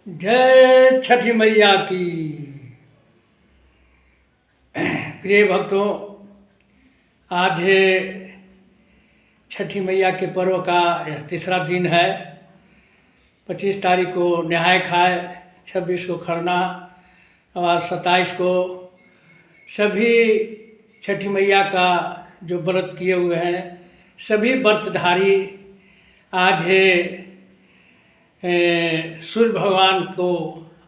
जय छठी मैया की। प्रिय भक्तों, आज छठी मैया के पर्व का यह तीसरा दिन है। 25 तारीख को नहाय खाए, 26 को खरना और 27 को सभी छठी मैया का जो व्रत किए हुए हैं सभी व्रतधारी आज सूर्य भगवान को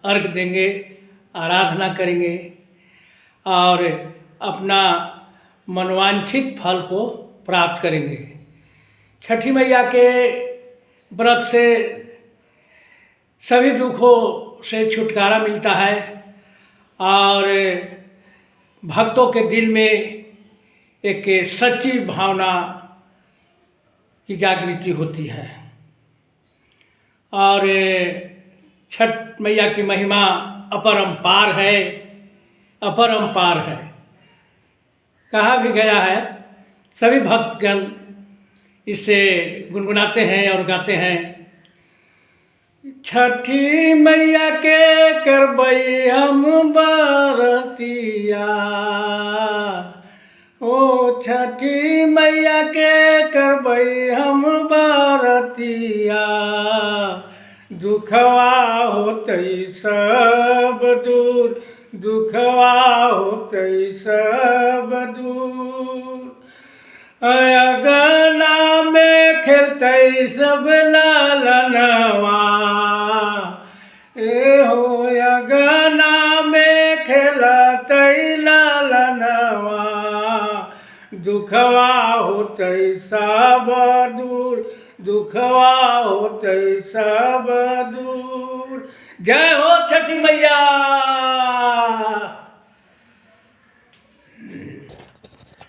अर्घ देंगे, आराधना करेंगे और अपना मनोवांछित फल को प्राप्त करेंगे। छठी मैया के व्रत से सभी दुखों से छुटकारा मिलता है और भक्तों के दिल में एक सच्ची भावना की जागृति होती है और छठ मैया की महिमा अपरंपार है, अपरंपार है। कहा भी गया है, सभी भक्तगण इसे गुनगुनाते हैं और गाते हैं। छठी मैया के करबई हम बरतिया, ओ छठी मैया के करबई हम बरतिया, दुखवा होतई सब दूर, दुखवा होतई सब दूर, अगना में खेलतई सब लालनवा, ए हो अगना में खेलतई लालनवा, दुखवा होतई सब दूर, दुखवा होतई सब दूर। जय हो छठी मैया।